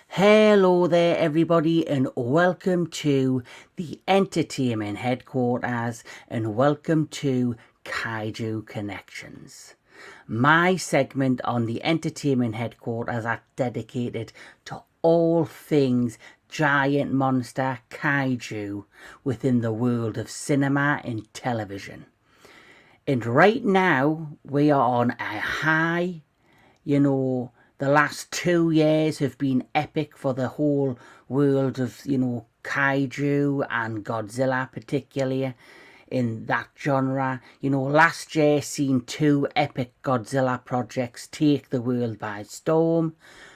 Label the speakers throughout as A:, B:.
A: Hello there everybody and welcome to the entertainment headquarters and welcome to Kaiju Connections. My segment on the entertainment headquarters are dedicated to all things giant monster kaiju within the world of cinema and television. And right now we are on a high, the last 2 years have been epic for the whole world of, kaiju and Godzilla, particularly in that genre. Last year seen two epic Godzilla projects take the world by storm.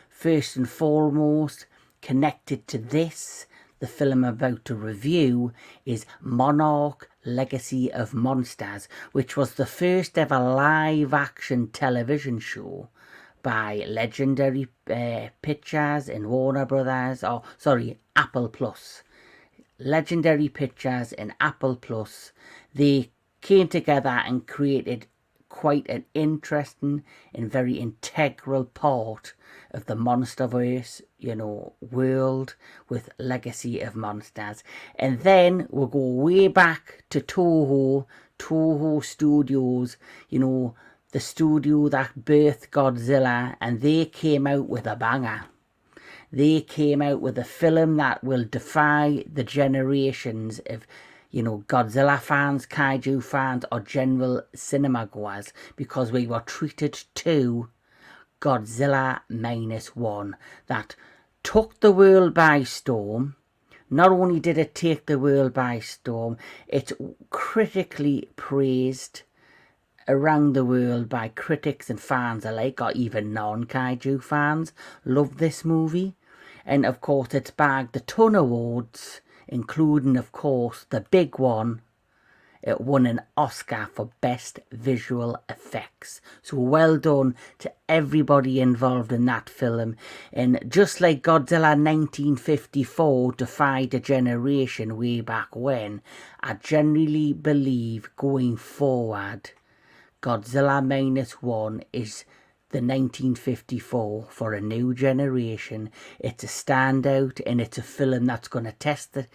A: First and foremost, connected to this, the film I'm about to review is Monarch Legacy of Monsters, which was the first ever live action television show by Legendary Pictures and Warner Brothers, Apple Plus. Legendary Pictures and Apple Plus, they came together and created quite an interesting and very integral part of the Monsterverse, world with Legacy of Monsters. And then we'll go way back to Toho Studios, the studio that birthed Godzilla, and they came out with a banger. They came out with a film that will defy the generations of, Godzilla fans, kaiju fans, or general cinema goers, because we were treated to Godzilla -1 that took the world by storm. Not only did it take the world by storm, it's critically praised around the world by critics and fans alike, or even non-kaiju fans. Love this movie. And of course it's bagged a ton of awards, including of course the big one. It won an Oscar for Best Visual Effects. So well done to everybody involved in that film. And just like Godzilla 1954 defied a generation way back when, I genuinely believe going forward Godzilla -1 is the 1954 for a new generation. It's a standout, and it's a film that's going to test the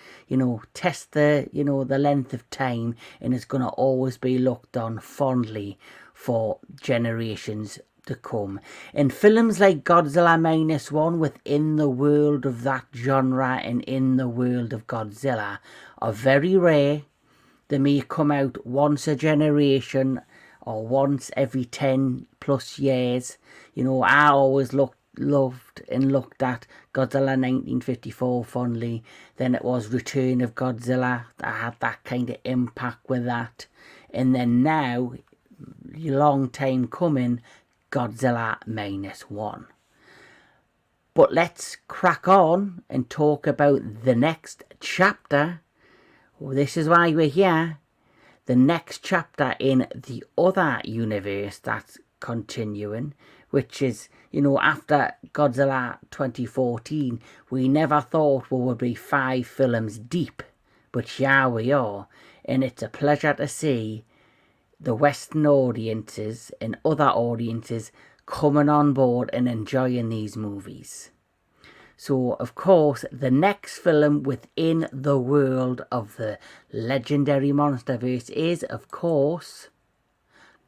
A: length of time, and it's going to always be looked on fondly for generations to come. And films like Godzilla -1 within the world of that genre and in the world of Godzilla are very rare. They may come out once a generation or once every 10 plus years. I always loved and looked at Godzilla 1954 fondly. Then it was Return of Godzilla that had that kind of impact with that. And then now, long time coming, Godzilla -1. But let's crack on and talk about the next chapter. Well, this is why we're here. The next chapter in the other universe that's continuing, which is, after Godzilla 2014, we never thought we would be 5 films deep, but here we are, and it's a pleasure to see the Western audiences and other audiences coming on board and enjoying these movies. So, of course, the next film within the world of the legendary Monsterverse is, of course,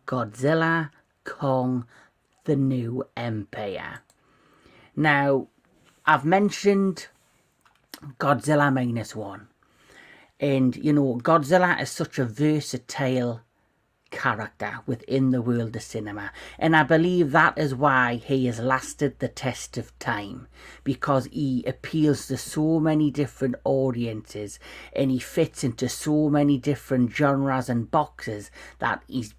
A: Godzilla Kong the New Empire. Now, I've mentioned Godzilla -1. And, Godzilla is such a versatile character within the world of cinema, and I believe that is why he has lasted the test of time, because he appeals to so many different audiences and he fits into so many different genres and boxes that he's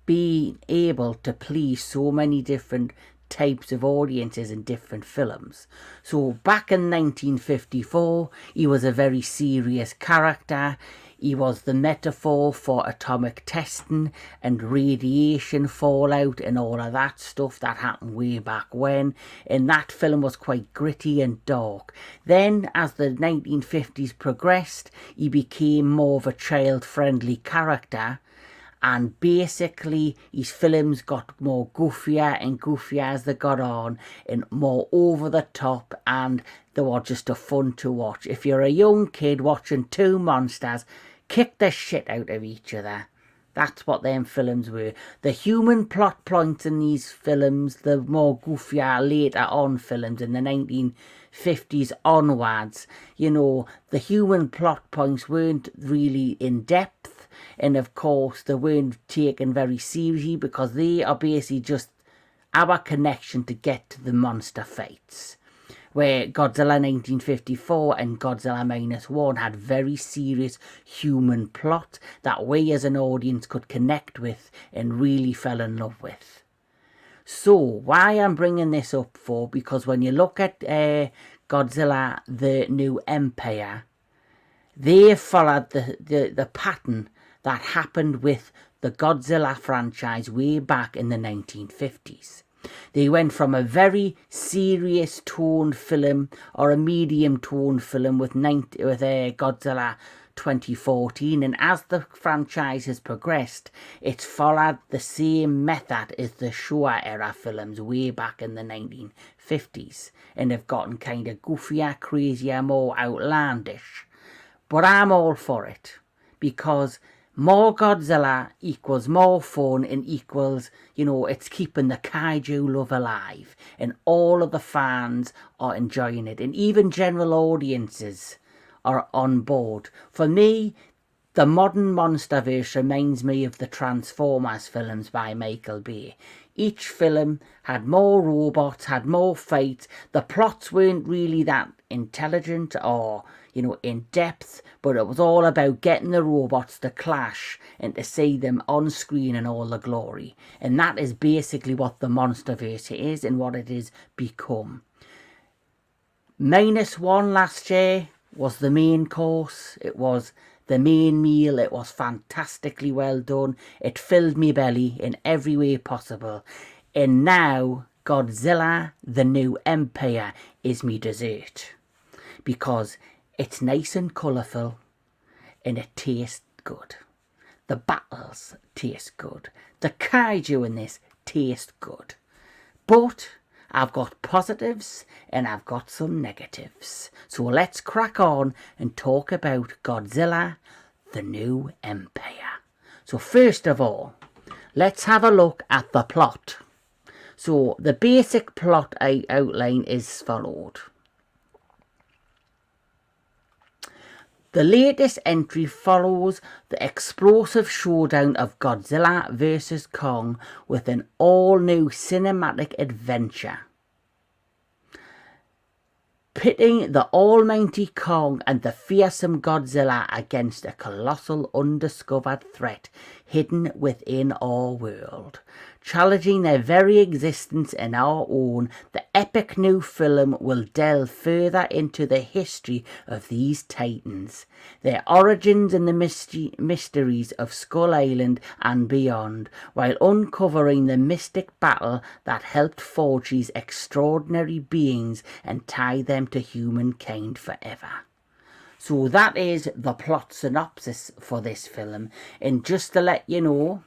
A: been able to please so many different types of audiences in different films. So back in 1954, he was a very serious character. He was the metaphor for atomic testing and radiation fallout and all of that stuff that happened way back when. And that film was quite gritty and dark. Then, as the 1950s progressed, he became more of a child-friendly character. and basically his films got more goofier and goofier as they got on, and more over the top, and they were just a fun to watch. If you're a young kid watching two monsters kick the shit out of each other, that's what them films were. The human plot points in these films, the more goofier later on films in the 1950s onwards, you know, the human plot points weren't really in depth, and of course they weren't taken very seriously, because they are basically just our connection to get to the monster fights. Where Godzilla 1954 and Godzilla -1 had very serious human plot that we as an audience could connect with and really fell in love with. So, why I'm bringing this up for, because when you look at Godzilla the New Empire, they followed the pattern that happened with the Godzilla franchise way back in the 1950s. They went from a very serious toned film, or a medium toned film, with Godzilla 2014, and as the franchise has progressed, it's followed the same method as the Showa era films way back in the 1950s, and have gotten kind of goofier, crazier, more outlandish. But I'm all for it, because more Godzilla equals more fun and equals, you know, it's keeping the kaiju love alive, and all of the fans are enjoying it, and even general audiences are on board. For me, the modern Monsterverse reminds me of the Transformers films by Michael Bay. Each film had more robots, had more fights. The plots weren't really that intelligent or, you know, in depth, but it was all about getting the robots to clash and to see them on screen in all the glory. And that is basically what the Monsterverse is and what it has become. -1 last year was the main course. It was the main meal. It was fantastically well done. It filled me belly in every way possible. And now Godzilla the New Empire is me dessert, because it's nice and colourful and it tastes good. The battles taste good. The kaiju in this taste good. But I've got positives and I've got some negatives. So let's crack on and talk about Godzilla the New Empire. So first of all, let's have a look at the plot. So the basic plot outline is as followed. The latest entry follows the explosive showdown of Godzilla vs. Kong with an all-new cinematic adventure, pitting the almighty Kong and the fearsome Godzilla against a colossal undiscovered threat hidden within our world. Challenging their very existence and our own, the epic new film will delve further into the history of these titans, their origins and the mysteries of Skull Island and beyond, while uncovering the mystic battle that helped forge these extraordinary beings and tie them to humankind forever. So that is the plot synopsis for this film, and just to let you know,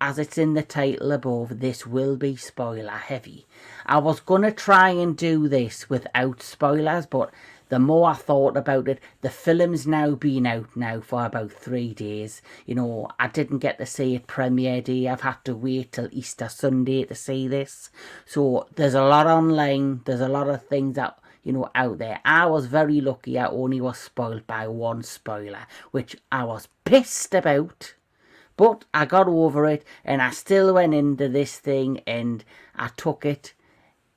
A: as it's in the title above, this will be spoiler heavy. I was going to try and do this without spoilers, but the more I thought about it, the film's now been out now for about 3 days. You know, I didn't get to see it premiere day. I've had to wait till Easter Sunday to see this. So there's a lot online. There's a lot of things that, you know, out there. I was very lucky. I only was spoiled by one spoiler, which I was pissed about. But I got over it, and I still went into this thing, and I took it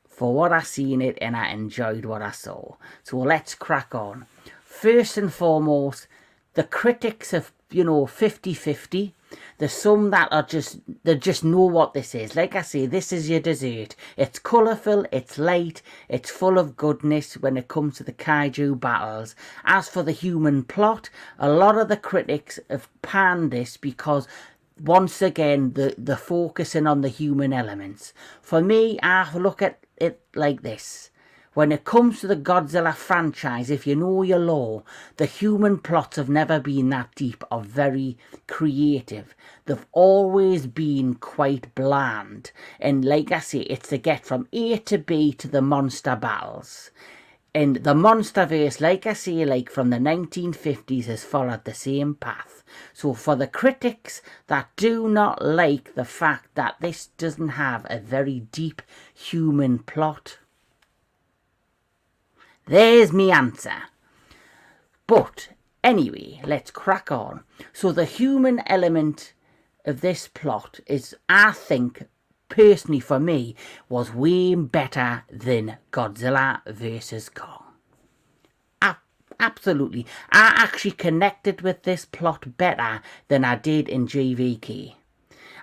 A: for what I seen it, and I enjoyed what I saw. So let's crack on. First and foremost, the critics have, you know, 50-50. There's some that are they just know what this is. Like I say, this is your dessert. It's colourful, it's light, it's full of goodness when it comes to the kaiju battles. As for the human plot, a lot of the critics have panned this because, once again, the focusing on the human elements. For me, I look at it like this. When it comes to the Godzilla franchise, if you know your lore, the human plots have never been that deep or very creative. They've always been quite bland. And like I say, it's to get from A to B to the monster battles. And the Monsterverse, like I say, like from the 1950s, has followed the same path. So for the critics that do not like the fact that this doesn't have a very deep human plot, there's me answer. But anyway, let's crack on. So the human element of this plot is, I think, personally for me, was way better than Godzilla vs. Kong. Absolutely. I actually connected with this plot better than I did in JVK.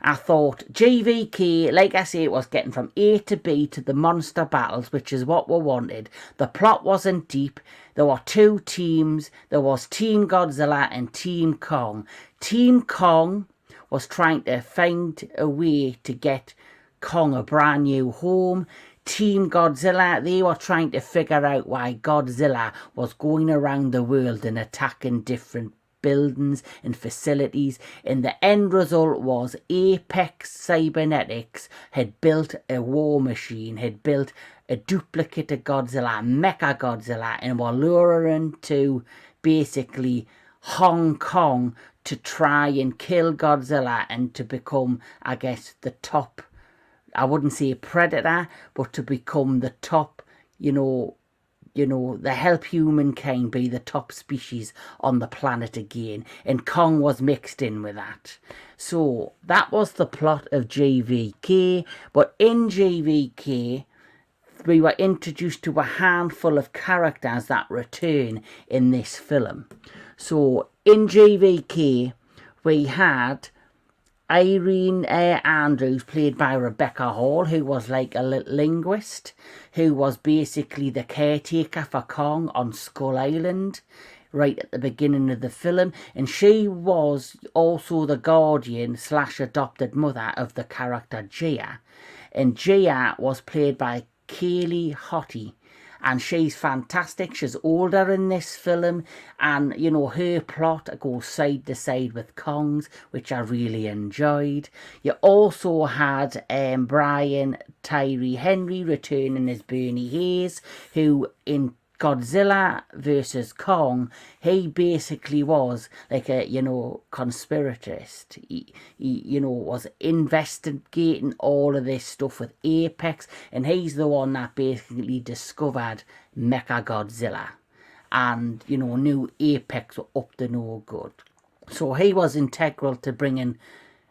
A: I thought JVK, like I say, it was getting from A to B to the monster battles, which is what we wanted. The plot wasn't deep. There were two teams. There was Team Godzilla and Team Kong. Team Kong was trying to find a way to get Kong a brand new home. Team Godzilla, they were trying to figure out why Godzilla was going around the world and attacking different buildings and facilities, and the end result was Apex Cybernetics had built a war machine, had built a duplicate of Godzilla, Mecha Godzilla, and were luring to basically Hong Kong to try and kill Godzilla and to become, I guess, the top, I wouldn't say predator, but to become the top, the help humankind be the top species on the planet again. And Kong was mixed in with that. So that was the plot of JVK. But in JVK, we were introduced to a handful of characters that return in this film. So in JVK, we had Irene Andrews, played by Rebecca Hall, who was like a linguist, who was basically the caretaker for Kong on Skull Island right at the beginning of the film. And she was also the guardian / adopted mother of the character Gia. And Gia was played by Kaylee Hottie. And she's fantastic. She's older in this film. And, her plot goes side to side with Kong's, which I really enjoyed. You also had Brian Tyree Henry returning as Bernie Hayes, who in Godzilla versus Kong, he basically was like a, conspiratist. He was investigating all of this stuff with Apex, and he's the one that basically discovered Mecha Godzilla and, knew Apex were up to no good. So he was integral to bringing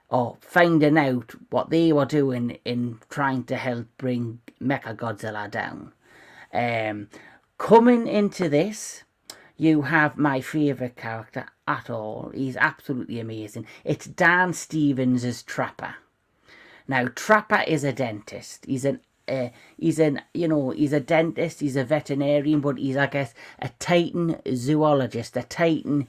A: or finding out what they were doing in trying to help bring Mecha Godzilla down. Coming into this, you have my favourite character at all. He's absolutely amazing. It's Dan Stevens as Trapper. Now, Trapper is a dentist. He's a dentist, he's a veterinarian, but he's, I guess, a Titan zoologist, a Titan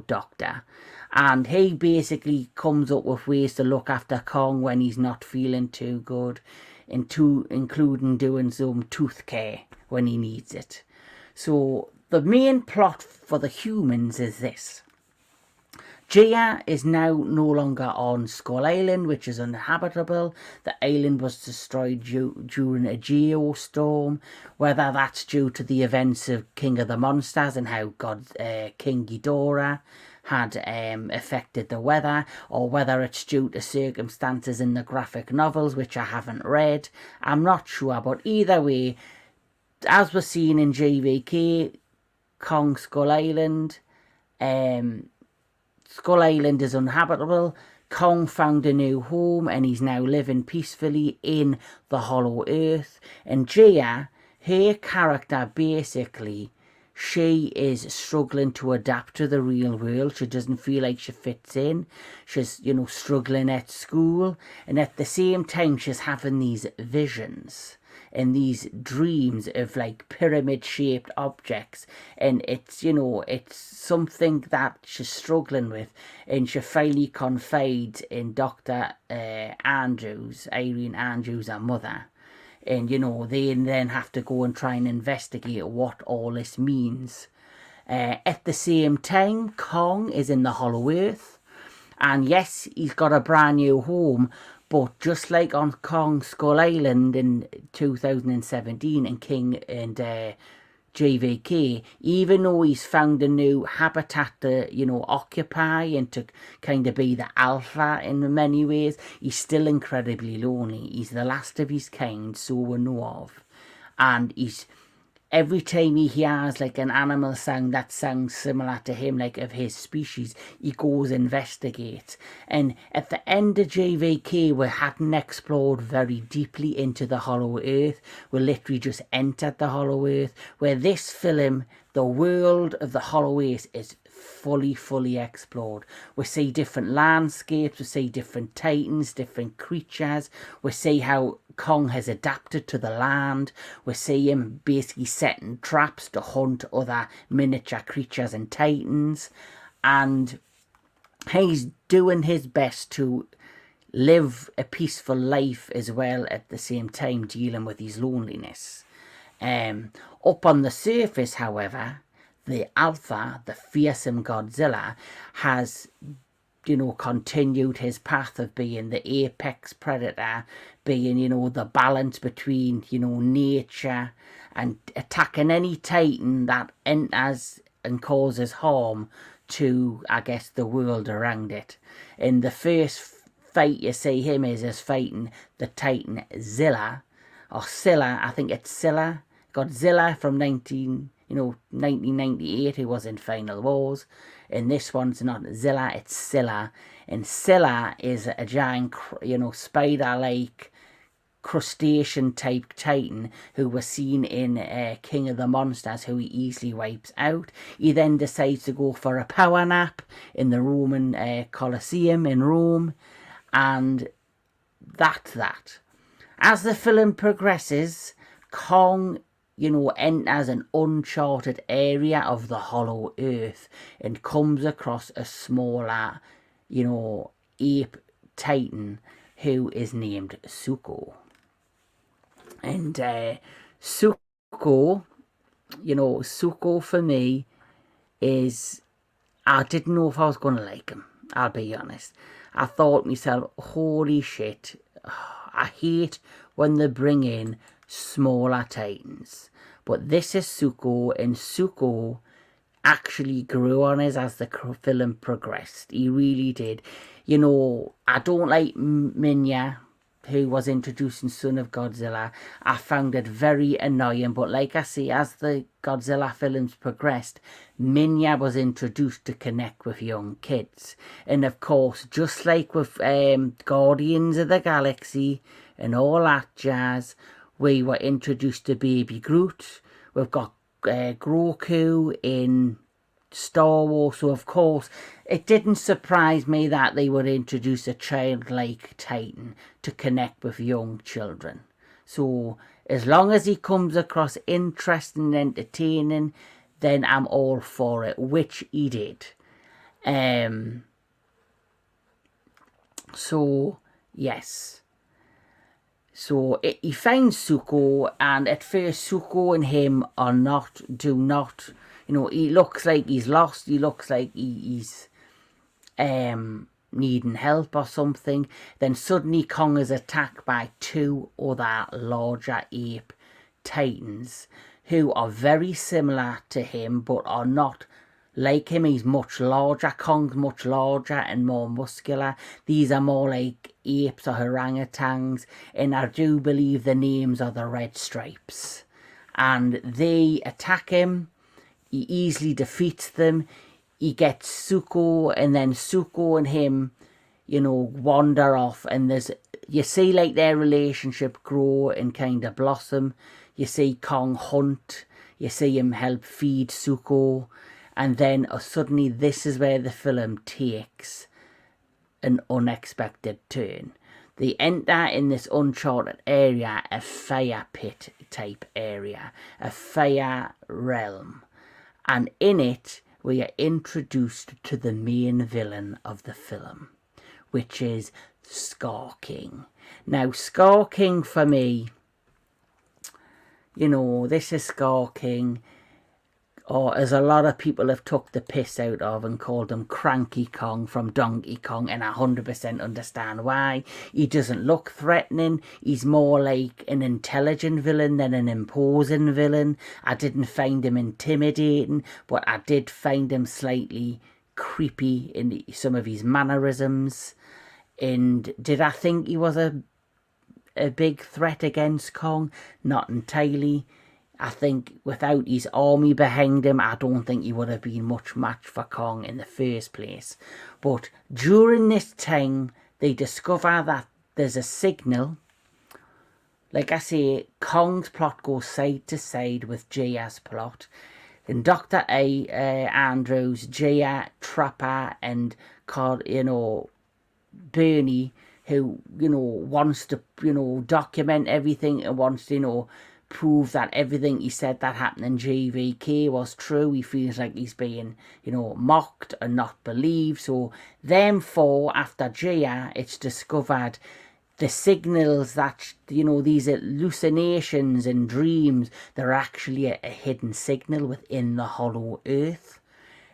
A: doctor. And he basically comes up with ways to look after Kong when he's not feeling too good, including doing some tooth care when he needs it. So the main plot for the humans is this. Gia is now no longer on Skull Island, which is uninhabitable. The island was destroyed during a geostorm. Whether that's due to the events of King of the Monsters and how King Ghidorah had affected the weather, or whether it's due to circumstances in the graphic novels, which I haven't read. I'm not sure, but either way, as we're seeing in JVK, Kong Skull Island, Skull Island is uninhabitable. Kong found a new home and he's now living peacefully in the Hollow Earth. And Gia, her character, basically, she is struggling to adapt to the real world. She doesn't feel like she fits in. She's, struggling at school. And at the same time, she's having these visions and these dreams of like pyramid-shaped objects. And it's, it's something that she's struggling with. And she finally confides in Dr. Andrews, Irene Andrews, her mother. And, you know, they then have to go and try and investigate what all this means. At the same time, Kong is in the Hollow Earth. And yes, he's got a brand new home. But just like on Kong Skull Island in 2017 and King and JVK, even though he's found a new habitat to, you know, occupy and to kind of be the alpha in many ways, he's still incredibly lonely. He's the last of his kind, so we know of. And he's every time he hears like an animal sound that sounds similar to him, like of his species, he goes investigates. And at the end of JVK, we hadn't explored very deeply into the Hollow Earth. We literally just entered the Hollow Earth. Where this film, the world of the Hollow Earth is fully explored. We see different landscapes, we see different titans, different creatures, we see how Kong has adapted to the land, we see him basically setting traps to hunt other miniature creatures and titans, and he's doing his best to live a peaceful life as well at the same time dealing with his loneliness. Up on the surface, however, the alpha, the fearsome Godzilla, has, you know, continued his path of being the apex predator, being, you know, the balance between, you know, nature and attacking any titan that enters and causes harm to, I guess, the world around it. In the first fight you see him is fighting the titan Zilla, or Scylla, I think it's Scylla, Godzilla from 1998, who was in Final Wars. And this one's not Zilla, it's Scylla. And Scylla is a giant, you know, spider-like crustacean type titan who was seen in King of the Monsters, who he easily wipes out. He then decides to go for a power nap in the Roman Colosseum in Rome, and that's that. As the film progresses, Kong, you know, enters an uncharted area of the Hollow Earth and comes across a smaller, you know, ape titan who is named Zuko. And Zuko, you know, Zuko for me is, I didn't know if I was going to like him, I'll be honest. I thought myself, holy shit, I hate when they bring in smaller titans. But this is Zuko, and Zuko actually grew on us as the film progressed. He really did. You know, I don't like Minya, who was introduced in Son of Godzilla. I found it very annoying, but like I say, as the Godzilla films progressed, Minya was introduced to connect with young kids. And of course, just like with Guardians of the Galaxy and all that jazz, we were introduced to Baby Groot. We've got Grogu in Star Wars, so of course it didn't surprise me that they would introduce a childlike titan to connect with young children. So as long as he comes across interesting and entertaining, then I'm all for it, which he did. So yes. So he finds Zuko, and at first Zuko and him do not, you know, he looks like he's lost, he looks like he's needing help or something. Then suddenly Kong is attacked by two other larger ape titans who are very similar to him but are not like him. He's much larger. Kong's much larger and more muscular. These are more like apes or orangutans, and I do believe the names are the Red Stripes. And they attack him. He easily defeats them. He gets Zuko, and then Zuko and him, you know, wander off, and you see like their relationship grow and kind of blossom. You see Kong hunt. You see him help feed Zuko. And then suddenly this is where the film takes an unexpected turn. They enter in this uncharted area, a fire pit type area, a fire realm. And in it, we are introduced to the main villain of the film, which is Scar King. Now, Scar King for me you know, this is Scar King, or as a lot of people have took the piss out of and called him Cranky Kong from Donkey Kong, and I 100% understand why. He doesn't look threatening. He's more like an intelligent villain than an imposing villain. I didn't find him intimidating, but I did find him slightly creepy in some of his mannerisms. And did I think he was a big threat against Kong? Not entirely. I think without his army behind him, I don't think he would have been much match for Kong in the first place. But during this time, they discover that there's a signal. Like I say, Kong's plot goes side to side with Jia's plot. In Dr. Andrews, Jia, Trapper, and Bernie, who, wants to, document everything and wants to, prove that everything he said that happened in GVK was true. He feels like he's being, mocked and not believed. So, them four, after Jia, it's discovered the signals that, these hallucinations and dreams, they're actually a hidden signal within the hollow earth.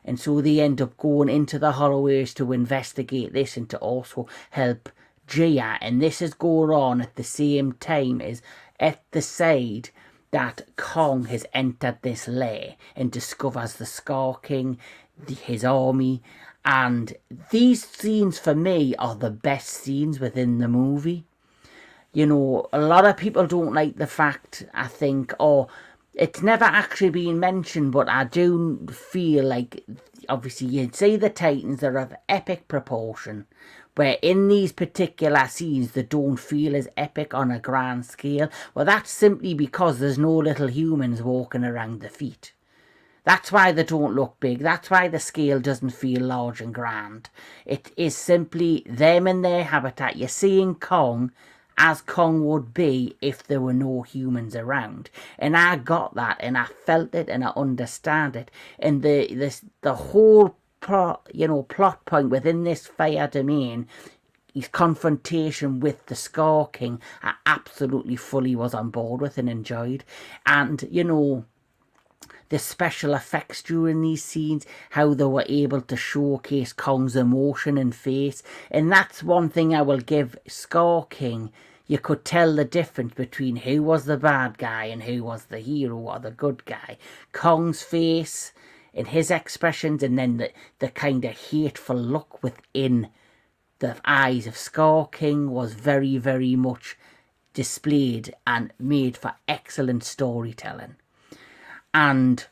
A: And so they end up going into the hollow earth to investigate this and to also help Jia. And this is going on at the same time as at the side that Kong has entered this lair and discovers the Scar King, his army. And these scenes for me are the best scenes within the movie. A lot of people don't like the fact, I think, it's never actually been mentioned, but I do feel like, obviously, you'd say the Titans are of epic proportion, where in these particular scenes, they don't feel as epic on a grand scale. Well, that's simply because there's no little humans walking around the feet. That's why they don't look big. That's why the scale doesn't feel large and grand. It is simply them in their habitat. You're seeing Kong as Kong would be if there were no humans around. And I got that, and I felt it, and I understand it. And the whole plot point within this fire domain, his confrontation with the Scar King, I absolutely fully was on board with and enjoyed. And, the special effects during these scenes, how they were able to showcase Kong's emotion and face. And that's one thing I will give Scar King. You could tell the difference between who was the bad guy and who was the hero or the good guy. Kong's face and his expressions, and then the kind of hateful look within the eyes of Scar King was very, very much displayed and made for excellent storytelling. And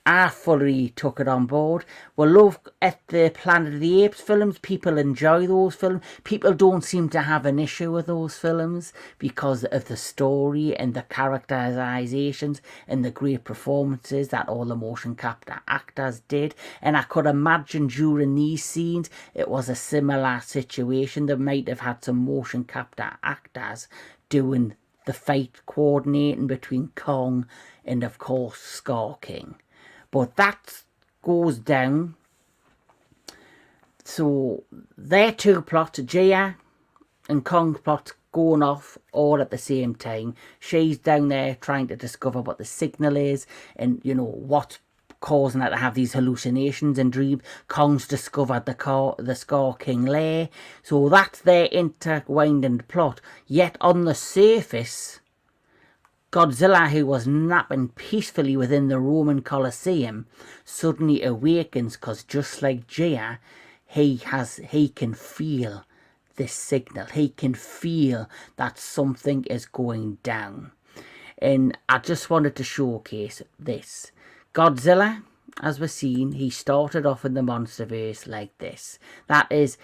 A: I fully took it on board. We love at the Planet of the Apes films. People enjoy those films. People don't seem to have an issue with those films because of the story and the characterizations and the great performances that all the motion capture actors did. And I could imagine during these scenes it was a similar situation. They might have had some motion capture actors doing the fight coordinating between Kong and, of course, Scar King. But that goes down. So their two plots, Jia and Kong's plot, going off all at the same time. She's down there trying to discover what the signal is and, what's causing her to have these hallucinations and dreams. Kong's discovered the Scar King lair. So that's their intertwined plot. Yet on the surface, Godzilla, who was napping peacefully within the Roman Colosseum, suddenly awakens because just like Jia, he can feel this signal. He can feel that something is going down. And I just wanted to showcase this. Godzilla, as we've seen, he started off in the Monsterverse like this. That is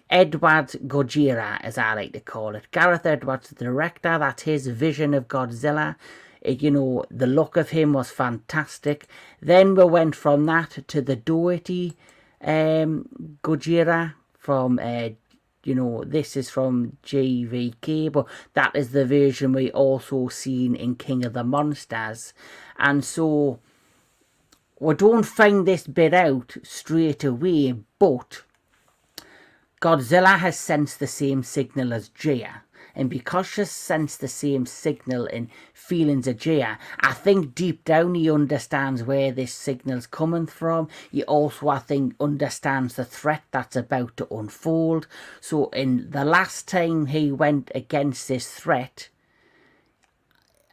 A: Edward Gojira, as I like to call it. Gareth Edwards, the director, that's his vision of Godzilla. The look of him was fantastic. Then we went from that to the Doherty Gojira from, this is from JVK, but that is the version we also seen in King of the Monsters. And so we don't find this bit out straight away, but Godzilla has sensed the same signal as Jia. and because she sensed the same signal and feelings of Jaya, I think deep down he understands where this signal's coming from. He also, I think, understands the threat that's about to unfold. So in the last time he went against this threat,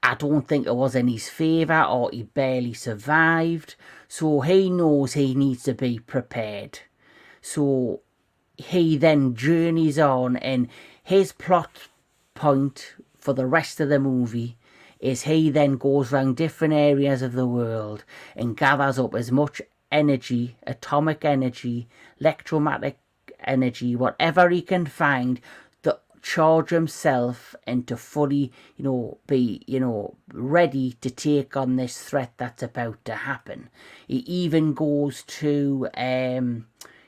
A: I don't think it was in his favour, or he barely survived. So he knows he needs to be prepared. So he then journeys on, and his plot point for the rest of the movie is he then goes around different areas of the world and gathers up as much energy, atomic energy, electromagnetic energy, whatever he can find, to charge himself and to fully, be, ready to take on this threat that's about to happen. He even goes to,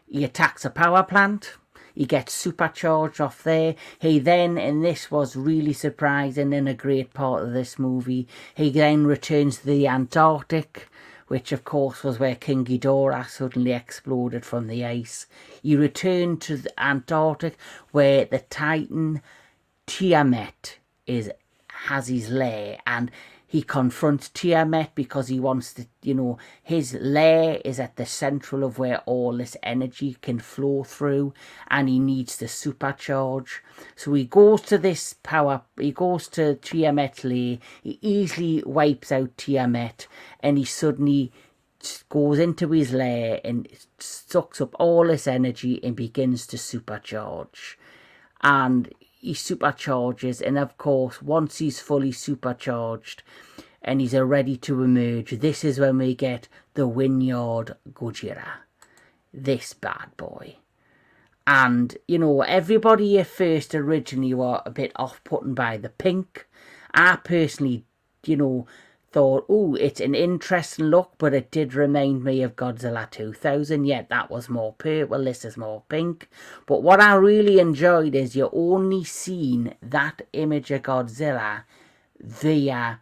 A: he attacks a power plant. He gets supercharged off there. He then, and this was really surprising and a great part of this movie, he then returns to the Antarctic, which of course was where King Ghidorah suddenly exploded from the ice. He returned to the Antarctic, where the Titan Tiamat has his lair, and he confronts Tiamat because he wants to, his lair is at the central of where all this energy can flow through, and he needs to supercharge. So he goes to Tiamat's lair, he easily wipes out Tiamat, and he suddenly goes into his lair and sucks up all this energy and begins to supercharge. And he supercharges, and of course, once he's fully supercharged and he's ready to emerge, this is when we get the Vineyard Gojira, this bad boy. And, everybody at first originally were a bit off-putting by the pink. I personally, thought, it's an interesting look, but it did remind me of Godzilla 2000. Yet that was more purple, this is more pink. But what I really enjoyed is you only seen that image of Godzilla via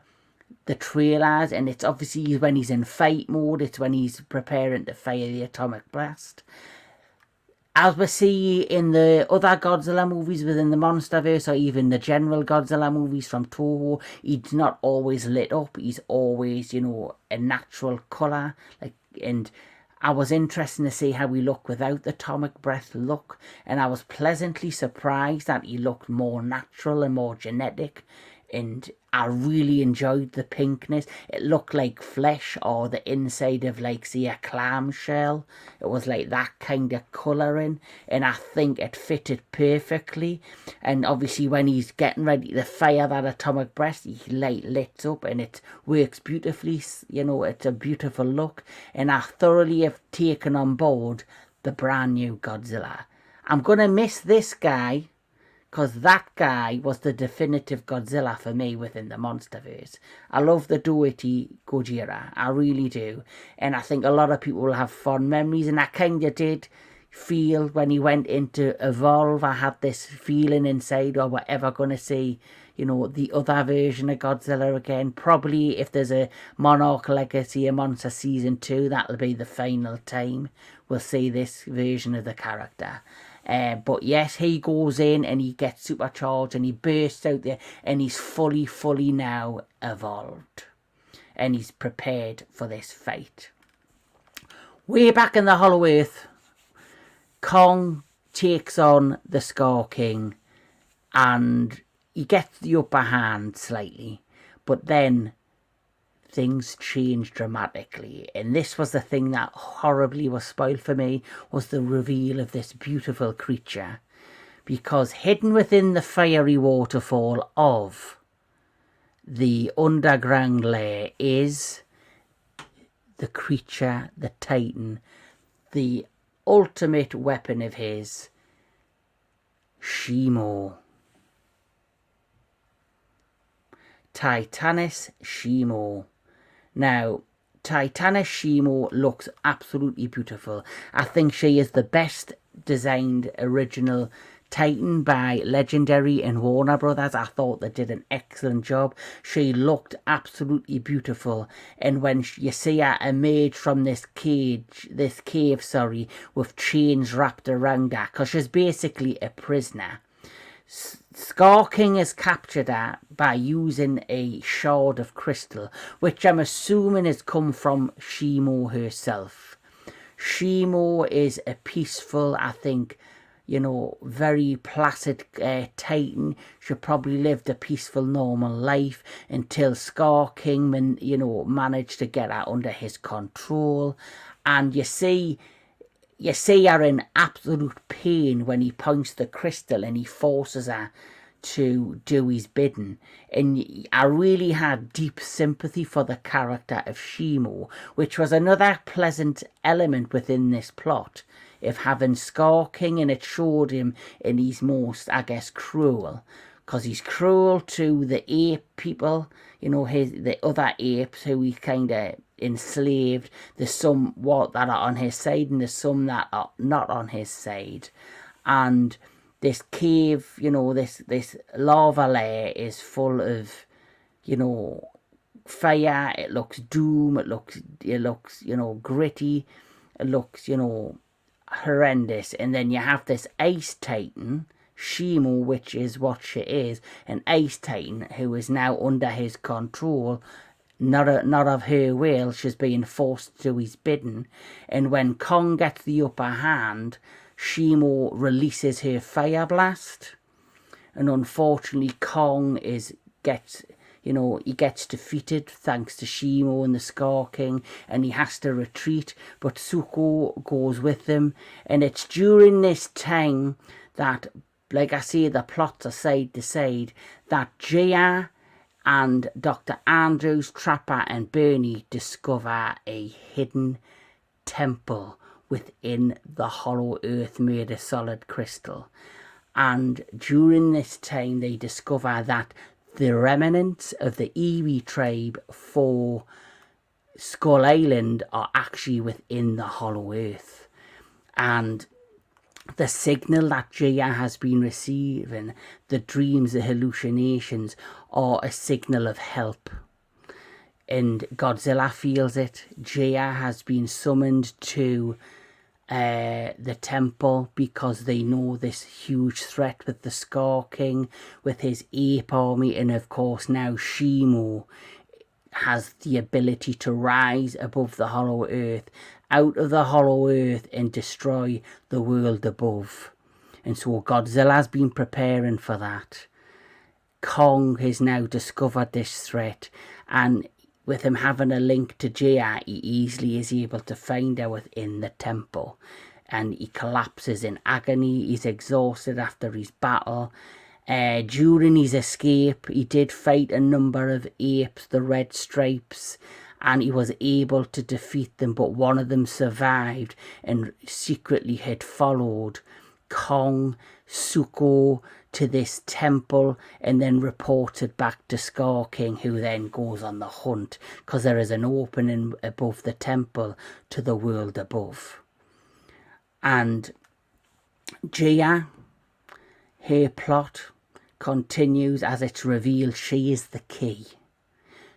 A: the trailers, and it's obviously when he's in fight mode, it's when he's preparing to fire the atomic blast. As we see in the other Godzilla movies within the Monsterverse, or even the general Godzilla movies from Toho, he's not always lit up. He's always, a natural colour. And I was interested to see how he looked without the atomic breath look. And I was pleasantly surprised that he looked more natural and more genetic. And I really enjoyed the pinkness. It looked like flesh, or the inside of, say, a clam shell. It was like that kind of colouring, and I think it fitted perfectly. And obviously when he's getting ready to fire that atomic breath, he lights up, and it works beautifully. It's a beautiful look, and I thoroughly have taken on board the brand new Godzilla. I'm going to miss this guy, because that guy was the definitive Godzilla for me within the Monsterverse. I love the Doity Gojira, I really do. And I think a lot of people will have fond memories, and I kind of did feel when he went into Evolve, I had this feeling inside, we're ever going to see, the other version of Godzilla again. Probably if there's a Monarch Legacy of Monster Season 2, that'll be the final time we'll see this version of the character. But yes, he goes in and he gets supercharged and he bursts out there, and he's fully now evolved. And he's prepared for this fight. Way back in the Hollow Earth, Kong takes on the Scar King, and he gets the upper hand slightly. But then things changed dramatically, and this was the thing that horribly was spoiled for me, was the reveal of this beautiful creature. Because hidden within the fiery waterfall of the underground lair is the creature, the Titan, the ultimate weapon of his, Shimo. Titanus Shimo. Now, Titanus Shimo looks absolutely beautiful. I think she is the best designed original Titan by Legendary and Warner Brothers. I thought they did an excellent job. She looked absolutely beautiful. And when you see her emerge from this cave, with chains wrapped around her, because she's basically a prisoner. Scar King has captured her by using a shard of crystal, which I'm assuming has come from Shimo herself. Shimo is a peaceful, I think, very placid Titan. She probably lived a peaceful, normal life until Scar King, managed to get her under his control. And you see her in absolute pain when he points the crystal and he forces her to do his bidding. And I really had deep sympathy for the character of Shimo, which was another pleasant element within this plot of having Scar King, and it showed him in his most, I guess, cruel. Because he's cruel to the ape people, the other apes who he kind of enslaved. There's some that are on his side and there's some that are not on his side. And this cave, this lava layer is full of, fire. It looks doom. It looks, gritty. It looks, horrendous. And then you have this ice titan, Shimo, which is what she is, an ice titan who is now under his control. Not of her will, she's being forced to do his bidding. And when Kong gets the upper hand, Shimo releases her fire blast. And unfortunately, Kong gets defeated thanks to Shimo and the Scar King, and he has to retreat. But Zuko goes with him. And it's during this time that, like I say, the plots are side to side, that Jia and Dr. Andrews, Trapper and Bernie discover a hidden temple within the hollow earth made of solid crystal. And during this time they discover that the remnants of the Iwi tribe for Skull Island are actually within the hollow earth. And the signal that Jia has been receiving, the dreams, the hallucinations, are a signal of help. And Godzilla feels it. Jia has been summoned to the temple because they know this huge threat with the Scar King, with his ape army, and of course now Shimo has the ability to rise above the hollow earth, out of the hollow earth, and destroy the world above. And so Godzilla has been preparing for that. Kong has now discovered this threat, and with him having a link to Jia, he easily is able to find her within the temple. And he collapses in agony. He's exhausted after his battle. During his escape, he did fight a number of apes, the Red Stripes, and he was able to defeat them, but one of them survived and secretly had followed Kong, Zuko to this temple and then reported back to Scar King, who then goes on the hunt because there is an opening above the temple to the world above. And Jia, her plot continues as it's revealed she is the key.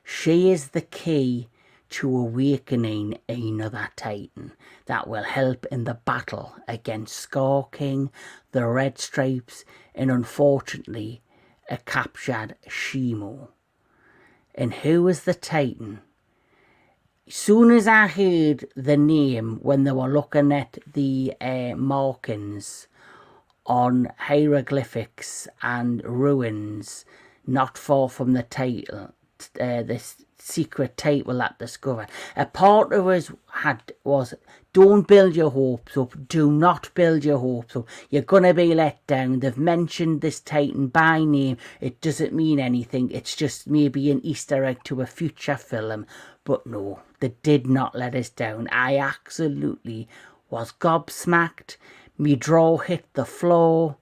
A: She is the key to awakening another Titan that will help in the battle against Scar King, the Red Stripes, and unfortunately a captured Shimo. And who was the Titan? Soon as I heard the name when they were looking at the markings on hieroglyphics and ruins not far from the title, this secret title that discovered, a part of us was don't build your hopes up, do not build your hopes up, you're gonna be let down. They've mentioned this Titan by name, it doesn't mean anything, it's just maybe an Easter egg to a future film. But no, they did not let us down. I absolutely was gobsmacked. Me jaw hit the floor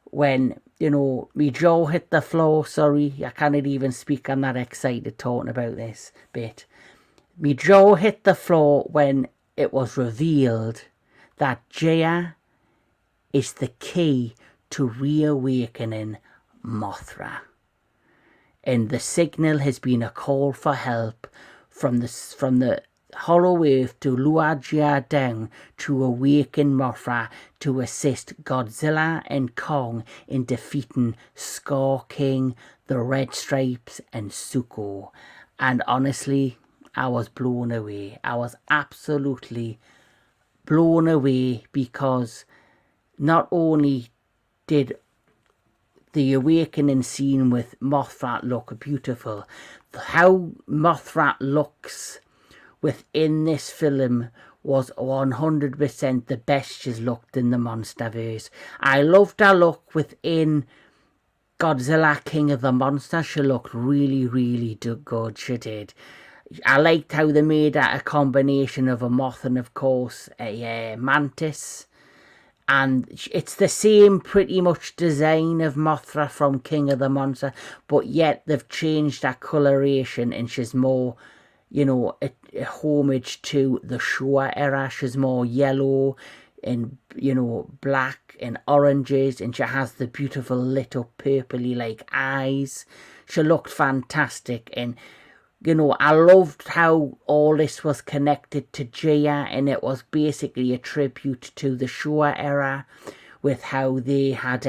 A: when, me jaw hit the floor. Sorry, I can't even speak. I'm that excited talking about this bit. Me jaw hit the floor when it was revealed that Jia is the key to reawakening Mothra. And the signal has been a call for help from the Hollow Earth to lure Gia down to awaken Mothra to assist Godzilla and Kong in defeating Scar King, the Red Stripes, and Zuko. And honestly, I was blown away. I was absolutely blown away, because not only did the awakening scene with Mothra look beautiful, how Mothra looks within this film was 100% the best she's looked in the Monsterverse. I loved her look within Godzilla King of the Monsters. She looked really, really good. She did. I liked how they made that a combination of a moth and, of course, a mantis. And it's the same pretty much design of Mothra from King of the Monster, but yet they've changed that coloration, and she's more, you know, a homage to the Showa era. She's more yellow and, you know, black and oranges, and she has the beautiful lit up purpley like eyes. She looked fantastic, and you know, I loved how all this was connected to Gia, and it was basically a tribute to the Showa era, with how they had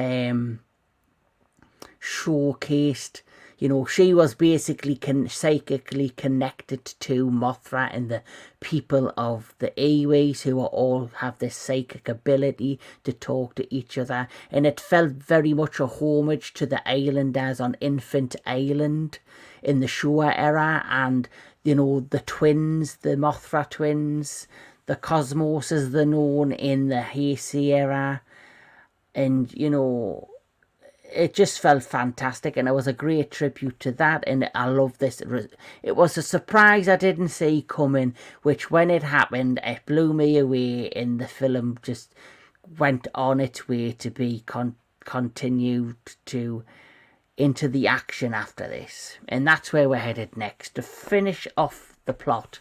A: showcased, you know, she was basically psychically connected to Mothra and the people of the Aways, who all have this psychic ability to talk to each other. And it felt very much a homage to the islanders on Infant Island in the Showa era, and, you know, the twins, the Mothra twins, the Cosmos as they're known in the Heisei era. And, you know, it just felt fantastic, and it was a great tribute to that, and I love this. It was a surprise I didn't see coming, which when it happened, it blew me away, and the film just went on its way to be continued to into the action after this. And that's where we're headed next. To finish off the plot,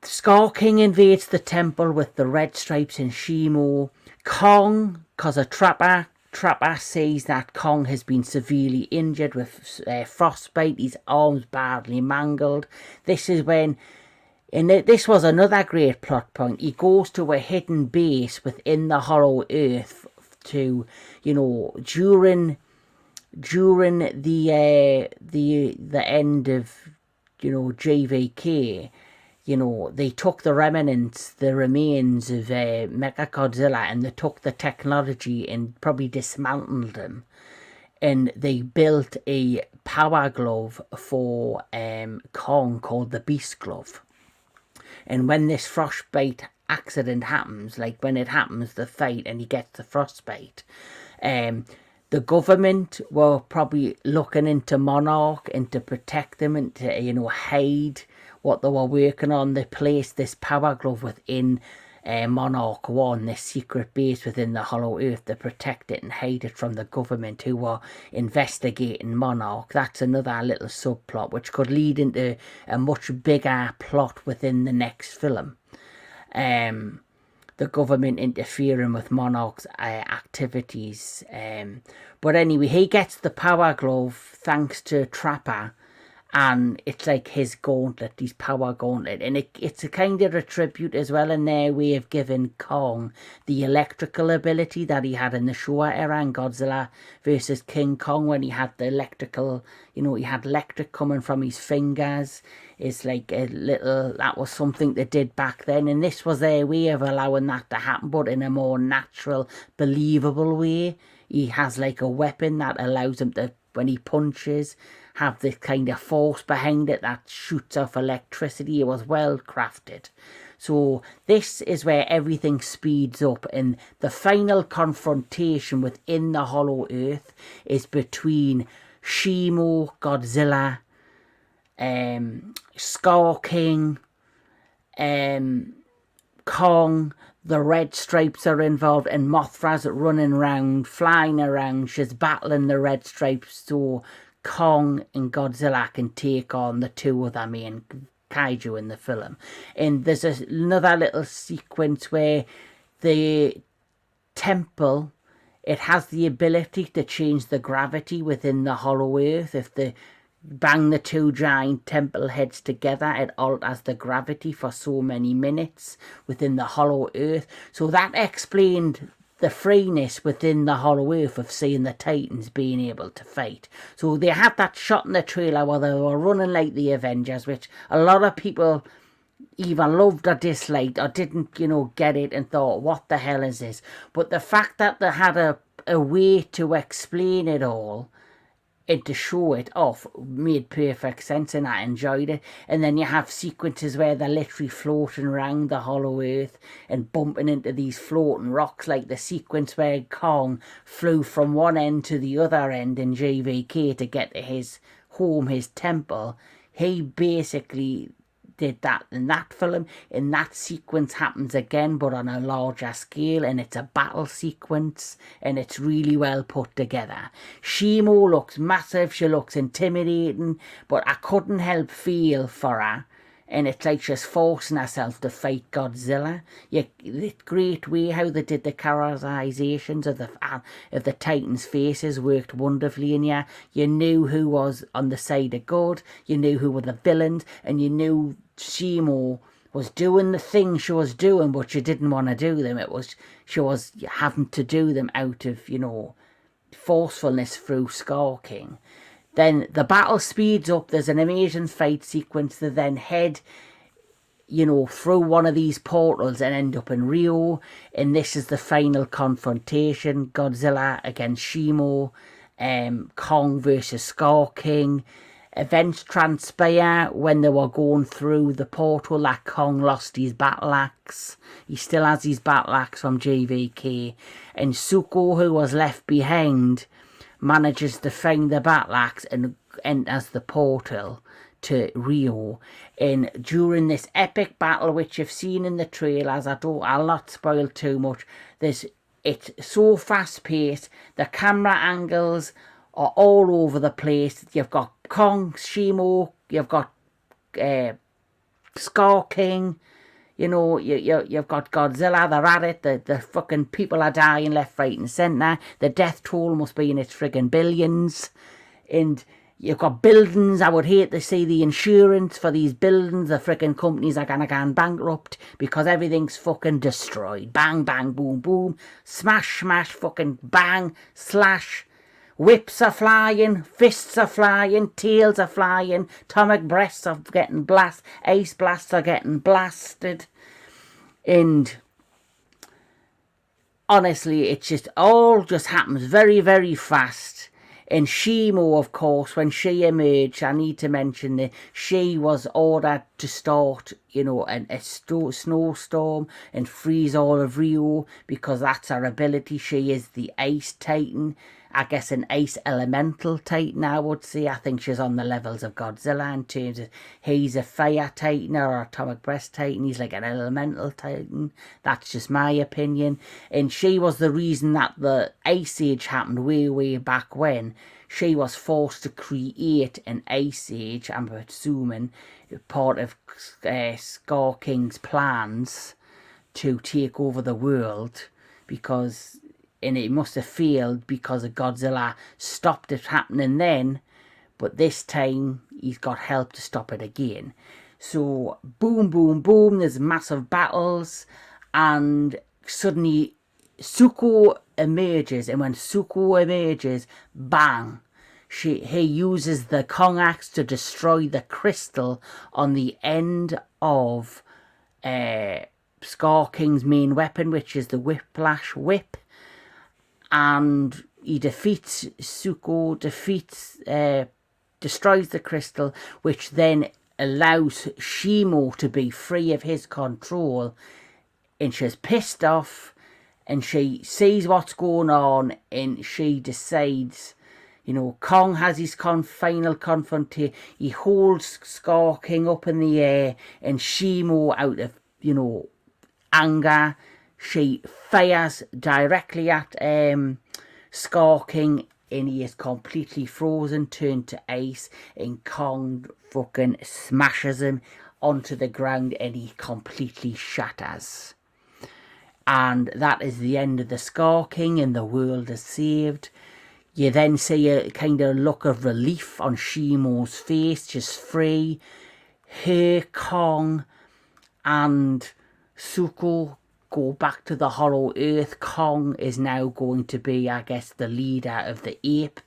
A: Scar King invades the temple with the Red Stripes and Shimo. Kong, cause a Trapper sees that Kong has been severely injured with frostbite, his arms badly mangled. This is when, and this was another great plot point, he goes to a hidden base within the Hollow Earth to, you know, during the end of, you know, JVK, you know, they took the remains of Mechagodzilla, and they took the technology and probably dismantled them, and they built a power glove for Kong called the Beast Glove. And when this frostbite accident happens, like when it happens, the fight, and he gets the frostbite, the government were probably looking into Monarch and to protect them and to, you know, hide what they were working on. They placed this power glove within Monarch 1, this secret base within the Hollow Earth, to protect it and hide it from the government who were investigating Monarch. That's another little subplot which could lead into a much bigger plot within the next film. The government interfering with Monarch's activities. But anyway, he gets the power glove thanks to Trapper, and it's like his gauntlet, his power gauntlet, and it's a kind of a tribute as well in their way of giving Kong the electrical ability that he had in the Showa era in Godzilla versus King Kong, when he had the electrical, you know, he had electric coming from his fingers. It's like a little, that was something they did back then, and this was their way of allowing that to happen, but in a more natural, believable way. He has like a weapon that allows him to, when he punches, have this kind of force behind it that shoots off electricity. It was well crafted. So this is where everything speeds up, and the final confrontation within the Hollow Earth is between Shimo, Godzilla, Scar King, Kong. The Red Stripes are involved, and Mothra's running around, flying around. She's battling the Red Stripes so Kong and Godzilla can take on the two other main kaiju in the film. And there's another little sequence where the temple, it has the ability to change the gravity within the Hollow Earth. If the bang the two giant temple heads together, it alters the gravity for so many minutes within the hollow earth. So that explained the freeness within the hollow earth of seeing the Titans being able to fight. So they had that shot in the trailer where they were running like the Avengers, which a lot of people either loved or disliked or didn't, get it and thought, what the hell is this? But the fact that they had a way to explain it all and to show it off made perfect sense, and I enjoyed it. And then you have sequences where they're literally floating around the hollow earth and bumping into these floating rocks, like the sequence where Kong flew from one end to the other end in JVK to get to his home, his temple. He basically did that in that film, and that sequence happens again but on a larger scale, and it's a battle sequence and it's really well put together. Shimo looks massive, she looks intimidating, but I couldn't help feel for her, and it's like she's forcing herself to fight Godzilla. The great way how they did the characterizations of the Titans' faces worked wonderfully in you. You knew who was on the side of good, you knew who were the villains, and you knew Shimo was doing the things she was doing, but she didn't want to do them. She was having to do them out of, forcefulness through skulking. Then the battle speeds up. There's an amazing fight sequence. They then head, through one of these portals and end up in Rio. And this is the final confrontation. Godzilla against Shimo. Kong versus Skull King. Events transpire when they were going through the portal that Kong lost his battle axe. He still has his battle axe from JVK. And Zuko, who was left behind, manages to find the battle axe and enters the portal to Rio. And during this epic battle, which you've seen in the trailers, I'll not spoil too much. It's so fast paced. The camera angles are all over the place. You've got Kong, Shimo, you've got Skull King, you've got Godzilla, they're at it, the fucking people are dying left, right and centre, the death toll must be in its friggin' billions, and you've got buildings. I would hate to see the insurance for these buildings. The frickin' companies are gonna go bankrupt because everything's fucking destroyed. Bang, bang, boom, boom, smash, smash, fucking bang, slash. Whips are flying, fists are flying, tails are flying, atomic breaths are getting blasted, ace blasts are getting blasted. And honestly, it all just happens very, very fast. And Shimo, of course, when she emerged, I need to mention that she was ordered to start, a snowstorm and freeze all of Rio, because that's her ability. She is the Ice Titan. I guess an ice elemental titan, I would say. I think she's on the levels of Godzilla in terms of he's a fire titan or atomic breath titan. He's like an elemental titan. That's just my opinion. And she was the reason that the Ice Age happened way, way back when. She was forced to create an Ice Age, I'm assuming, part of Skull King's plans to take over the world, because... and it must have failed because of Godzilla stopped it happening then, but this time he's got help to stop it again. So boom, boom, boom, there's massive battles, and suddenly Zuko emerges, and when Zuko emerges, bang, he uses the Kong axe to destroy the crystal on the end of Scar King's main weapon, which is the Whiplash Whip. And he defeats Zuko, destroys the crystal, which then allows Shimo to be free of his control. And she's pissed off, and she sees what's going on, and she decides, Kong has his final confrontation. He holds Scar King up in the air, and Shimo, out of, anger, she fires directly at Scar King, and he is completely frozen, turned to ice, and Kong fucking smashes him onto the ground, and he completely shatters. And that is the end of the Scar King, and the world is saved. You then see a kind of look of relief on Shimo's face, just free. Her, Kong, and Zuko go back to the Hollow Earth. Kong is now going to be, I guess, the leader of the ape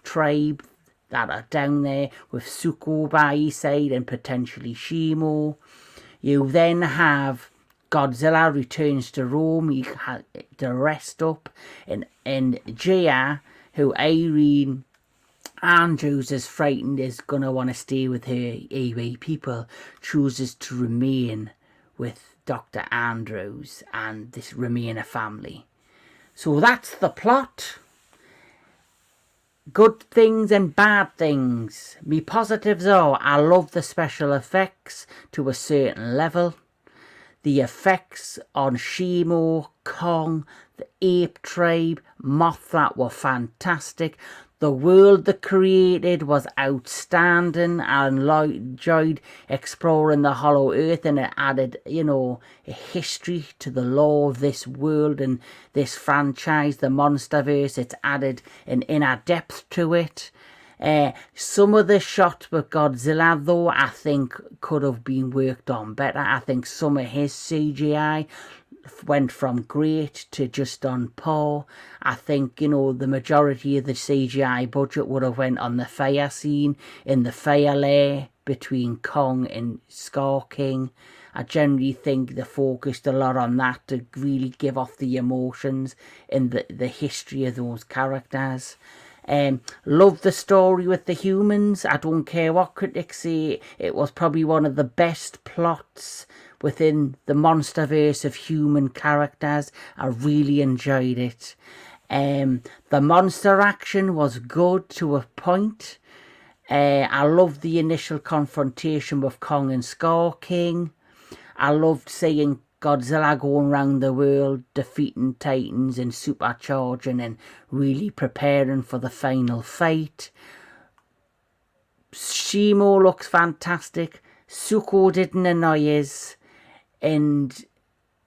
A: tribe that are down there, with Zuko by his side and potentially Shimo. You then have Godzilla returns to Rome. He had to rest up, and Jaya, who Irene Andrews is frightened is going to want to stay with her Iwi people, chooses to remain with Dr. Andrews and this remain a family. So that's the plot. Good things and bad things. Me positives are, I love the special effects to a certain level. The effects on Shimo, Kong, the ape tribe, Mothra were fantastic. The world they created was outstanding. I enjoyed exploring the Hollow Earth, and it added, a history to the lore of this world and this franchise, the Monsterverse. It's added an inner depth to it. Some of the shots with Godzilla, though, I think could have been worked on better. I think some of his CGI went from great to just on par. I think, the majority of the CGI budget would have went on the fire scene in the fire lair between Kong and Scar King. I generally think they focused a lot on that to really give off the emotions and the history of those characters. Love the story with the humans. I don't care what critics say, it was probably one of the best plots within the Monsterverse of human characters. I really enjoyed it. The monster action was good to a point. I loved the initial confrontation with Kong and Scar King. I loved seeing Godzilla going around the world, defeating Titans and supercharging and really preparing for the final fight. Shimo looks fantastic. Zuko didn't annoy us. And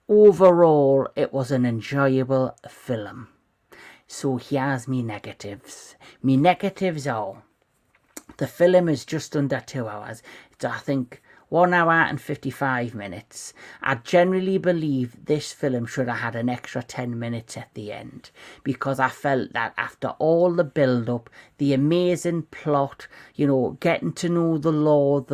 A: overall, it was an enjoyable film. So here's me negatives. Me negatives are, the film is just under 2 hours. It's, I think, 1 hour and 55 minutes. I generally believe this film should have had an extra 10 minutes at the end, because I felt that after all the build-up, the amazing plot, getting to know the lore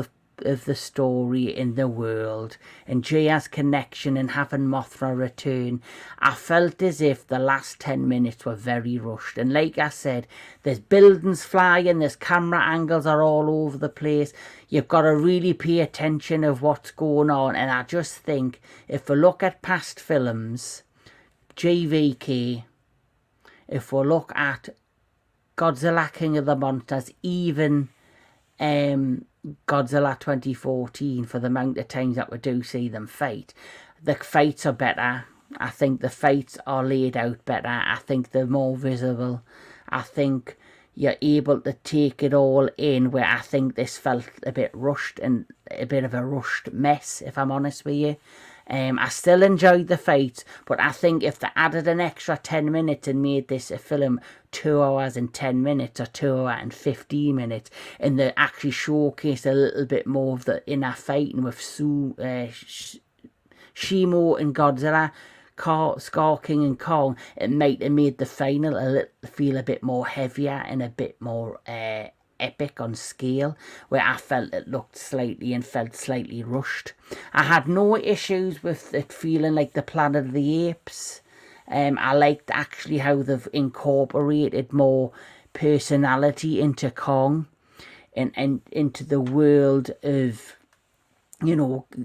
A: of the story in the world, and Jaya's connection and having Mothra return, I felt as if the last 10 minutes were very rushed. And like I said, there's buildings flying, there's camera angles are all over the place. You've got to really pay attention of what's going on. And I just think, if we look at past films, JVK, if we look at Godzilla King of the Monsters, even Godzilla 2014, for the amount of times that we do see them fight, the fights are better. I think the fights are laid out better. I think they're more visible. I think you're able to take it all in, where I think this felt a bit rushed and a bit of a rushed mess, if I'm honest with you. I still enjoyed the fights, but I think if they added an extra 10 minutes and made this a film 2 hours and 10 minutes or 2 hours and 15 minutes, and they actually showcased a little bit more of the inner fighting with Shimo and Godzilla, Scar King and Kong, it might have made the final feel a bit more heavier and a bit more epic on scale, where I felt it looked slightly and felt slightly rushed. I had no issues with it feeling like the Planet of the Apes. I liked actually how they've incorporated more personality into Kong and into the world of,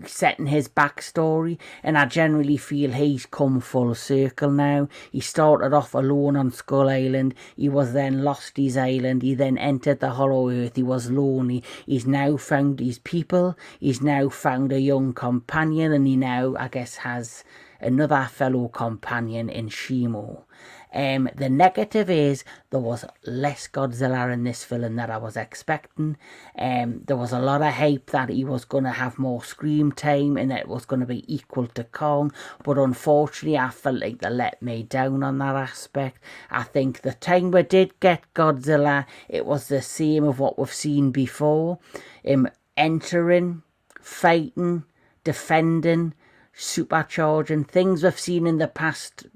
A: setting his backstory. And I generally feel he's come full circle now. He started off alone on Skull Island. He was then lost his island. He then entered the Hollow Earth. He was lonely. He's now found his people. He's now found a young companion, and he now, I guess, has another fellow companion in Shimo. The negative is there was less Godzilla in this film than I was expecting. There was a lot of hype that he was going to have more screen time and that it was going to be equal to Kong, but unfortunately I felt like they let me down on that aspect. I think the time we did get Godzilla, it was the same of what we've seen before. Him entering, fighting, defending, supercharging, things we've seen in the past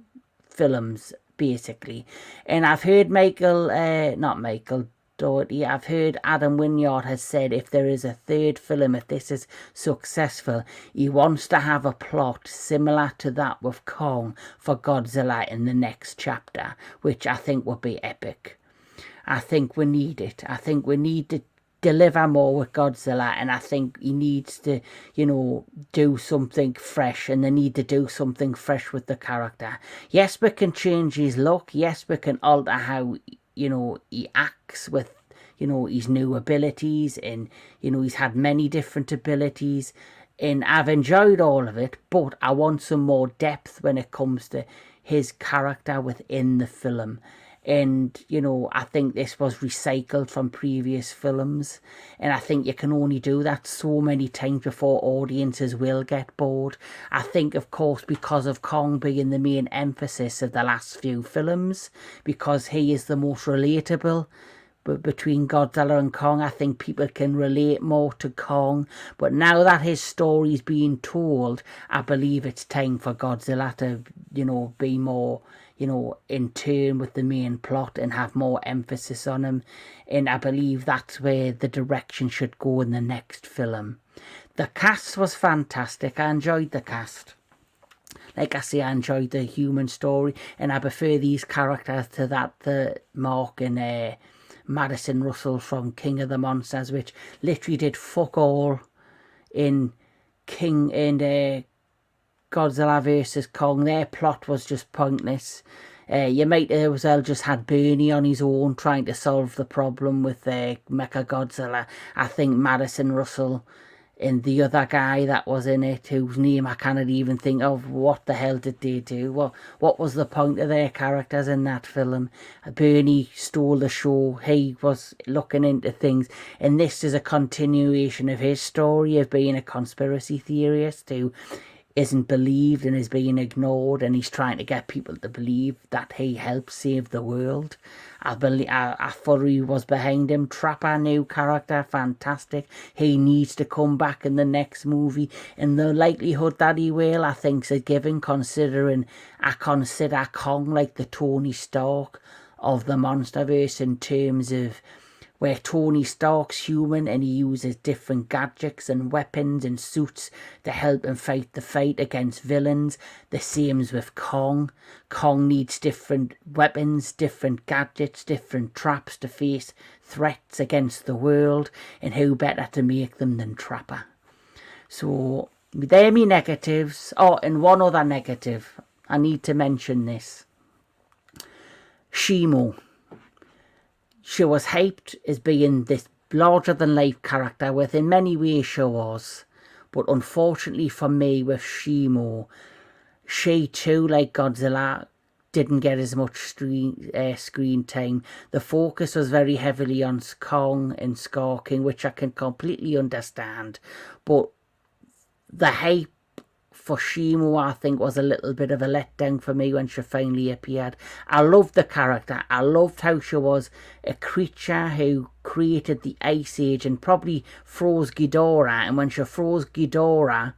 A: films, basically. And I've heard not Michael Doherty, I've heard Adam Wynyard has said if there is a third film, if this is successful, he wants to have a plot similar to that with Kong for Godzilla in the next chapter, which I think would be epic. I think we need it. I think we need to deliver more with Godzilla, and I think he needs to, do something fresh, and they need to do something fresh with the character. Yes, we can change his look. Yes, we can alter how, he acts with, his new abilities, and, he's had many different abilities, and I've enjoyed all of it, but I want some more depth when it comes to his character within the film. And, I think this was recycled from previous films. And I think you can only do that so many times before audiences will get bored. I think, of course, because of Kong being the main emphasis of the last few films, because he is the most relatable between Godzilla and Kong, I think people can relate more to Kong. But now that his story is being told, I believe it's time for Godzilla to, be more, in tune with the main plot and have more emphasis on him. And I believe that's where the direction should go in the next film. The cast was fantastic. I enjoyed the cast. Like I say, I enjoyed the human story, and I prefer these characters to the Mark and Madison Russell from King of the Monsters, which literally did fuck all in King and Godzilla vs. Kong. Their plot was just pointless. You might as well just had Bernie on his own trying to solve the problem with Mechagodzilla. I think Madison Russell and the other guy that was in it, whose name I cannot even think of, what the hell did they do? What was the point of their characters in that film? Bernie stole the show. He was looking into things, and this is a continuation of his story of being a conspiracy theorist who isn't believed and is being ignored, and he's trying to get people to believe that he helped save the world. I thought he was behind him. Trapper, new character, fantastic. He needs to come back in the next movie, and the likelihood that he will, I think, is given, considering I consider Kong like the Tony Stark of the Monsterverse in terms of where Tony Stark's human and he uses different gadgets and weapons and suits to help him fight the fight against villains. The same's with Kong. Kong needs different weapons, different gadgets, different traps to face threats against the world, and who better to make them than Trapper? So they're me negatives. Oh, and one other negative. I need to mention this. Shimo. She was hyped as being this larger-than-life character, with in many ways she was. But unfortunately for me with Shimo, she too, like Godzilla, didn't get as much screen time. The focus was very heavily on Kong and Scar King, which I can completely understand. But the hype for Shimo, I think, was a little bit of a letdown for me when she finally appeared. I loved the character. I loved how she was a creature who created the Ice Age and probably froze Ghidorah. And when she froze Ghidorah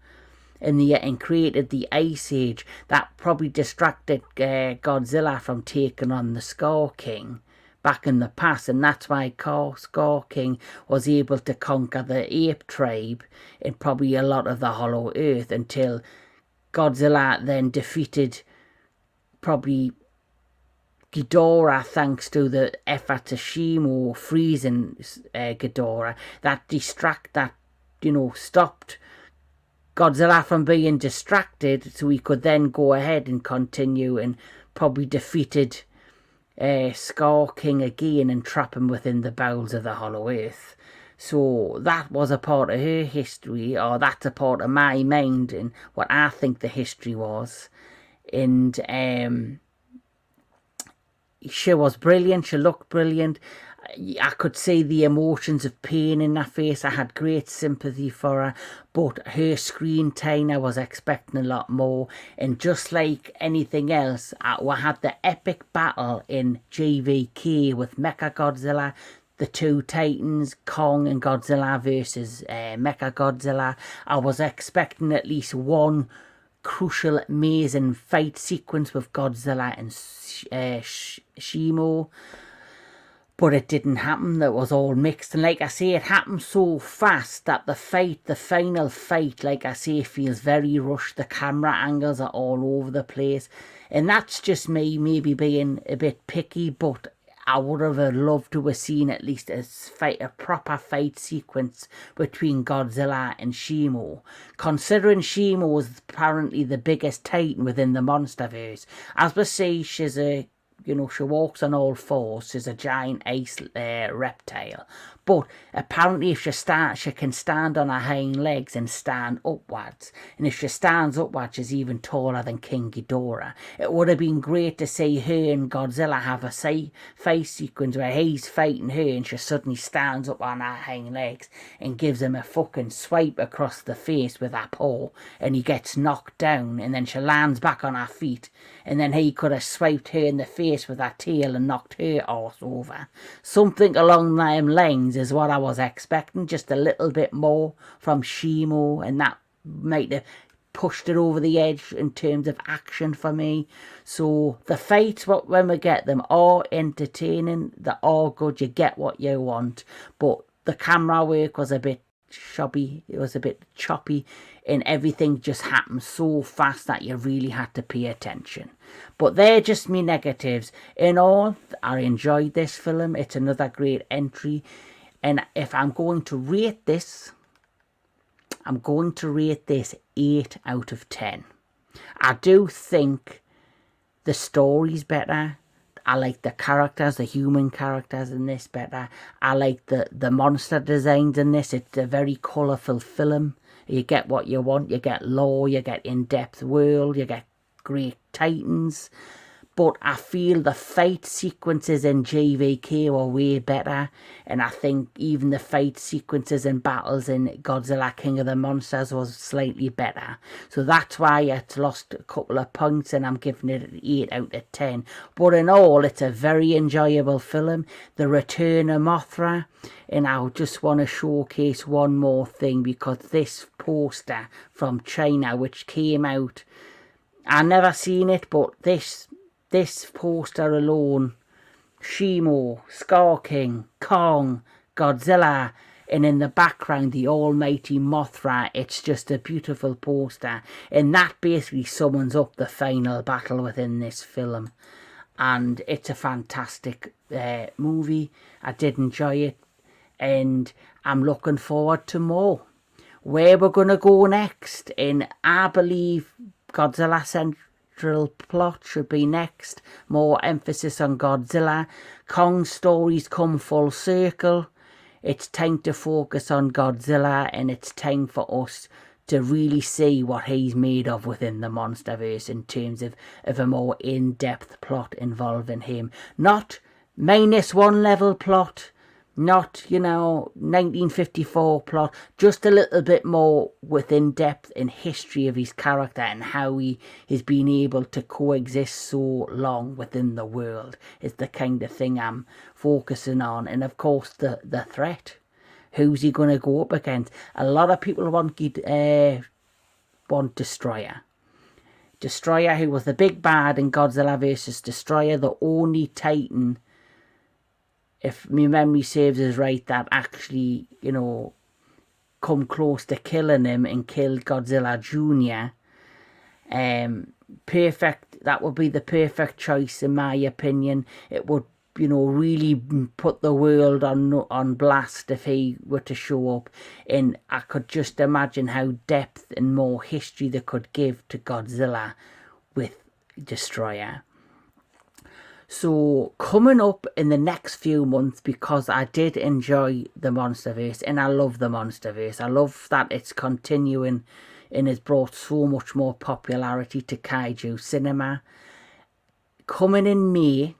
A: and created the Ice Age, that probably distracted Godzilla from taking on the Scar King back in the past, and that's why Scar King was able to conquer the ape tribe and probably a lot of the Hollow Earth, until Godzilla then defeated probably Ghidorah thanks to the effort of Shimo freezing Ghidorah. That stopped Godzilla from being distracted, so he could then go ahead and continue and probably defeated Scar King again and trap him within the bowels of the Hollow Earth. So that was a part of her history, or that's a part of my mind and what I think the history was. And she was brilliant. She looked brilliant. I could see the emotions of pain in her face. I had great sympathy for her, but her screen time, I was expecting a lot more. And just like anything else, we had the epic battle in GVK with Mechagodzilla, the two titans, Kong and Godzilla versus Mechagodzilla. I was expecting at least one crucial, amazing fight sequence with Godzilla and Shimo, but it didn't happen. That was all mixed, and like I say, it happened so fast that the final fight, like I say, feels very rushed. The camera angles are all over the place, and that's just me maybe being a bit picky, but I would have loved to have seen at least a proper fight sequence between Godzilla and Shimo. Considering Shimo is apparently the biggest titan within the Monsterverse. As we see, she's a, she walks on all fours. She's a giant ice reptile. But apparently if she can stand on her hind legs and stand upwards. And if she stands upwards, she's even taller than King Ghidorah. It would have been great to see her and Godzilla have a fight sequence where he's fighting her and she suddenly stands up on her hind legs and gives him a fucking swipe across the face with her paw, and he gets knocked down, and then she lands back on her feet, and then he could have swiped her in the face with her tail and knocked her arse over. Something along them lines is what I was expecting, just a little bit more from Shimo, and that might have pushed it over the edge in terms of action for me. So the fights, when we get them, are entertaining, they are good, you get what you want, but the camera work was a bit shabby, it was a bit choppy, and everything just happened so fast that you really had to pay attention. But they're just me negatives. In all, I enjoyed this film. It's another great entry, and if I'm going to rate this, I'm going to rate this 8 out of 10. I do think the story's better. I like the characters, the human characters in this better. I like the monster designs in this. It's a very colourful film. You get what you want. You get lore, you get in-depth world, you get great titans. But I feel the fight sequences in JVK were way better. And I think even the fight sequences and battles in Godzilla King of the Monsters was slightly better. So that's why it's lost a couple of points and I'm giving it an 8 out of 10. But in all, it's a very enjoyable film. The Return of Mothra. And I just want to showcase one more thing, because this poster from China, which came out, I never seen it, but this poster alone, Shimo, Scar King, Kong, Godzilla, and in the background the almighty Mothra, it's just a beautiful poster, and that basically summons up the final battle within this film. And it's a fantastic movie. I did enjoy it, and I'm looking forward to more. Where we're going to go next, and I believe Godzilla Central plot should be next. More emphasis on Godzilla. Kong's stories come full circle. It's time to focus on Godzilla, and it's time for us to really see what he's made of within the Monsterverse in terms of a more in-depth plot involving him. Not -1 level plot, not, 1954 plot, just a little bit more within depth in history of his character and how he has been able to coexist so long within the world is the kind of thing I'm focusing on. And of course the threat. Who's he going to go up against? A lot of people want Destroyer. Destroyer, who was the big bad in Godzilla vs. Destroyer, the only Titan, if my memory serves us right, that actually, come close to killing him and killed Godzilla Jr. Perfect. That would be the perfect choice in my opinion. It would, really put the world on blast if he were to show up. And I could just imagine how depth and more history they could give to Godzilla with Destroyer. So coming up in the next few months, because I did enjoy the Monsterverse and I love the Monsterverse. I love that it's continuing and has brought so much more popularity to kaiju cinema. Coming in May,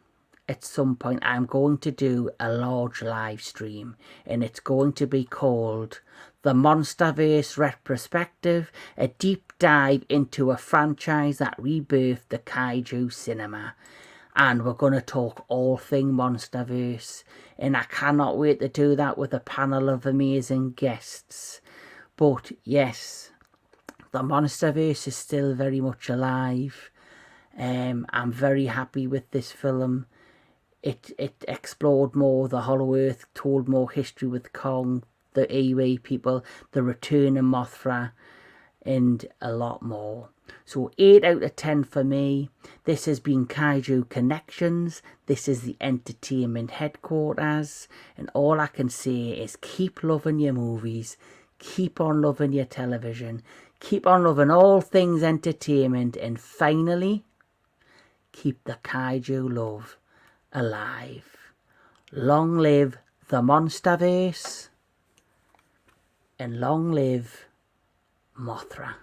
A: at some point, I'm going to do a large live stream, and it's going to be called the Monsterverse Retrospective, a deep dive into a franchise that rebirthed the kaiju cinema. And we're going to talk all thing Monsterverse, and I cannot wait to do that with a panel of amazing guests. But yes, the Monsterverse is still very much alive. I'm very happy with this film. It explored more the Hollow Earth, told more history with Kong, the Iwi people, the return of Mothra, and a lot more. So 8 out of 10 for me. This has been Kaiju Connections. This is the entertainment headquarters. And all I can say is keep loving your movies. Keep on loving your television. Keep on loving all things entertainment. And finally, keep the kaiju love alive. Long live the Monsterverse. And long live Mothra.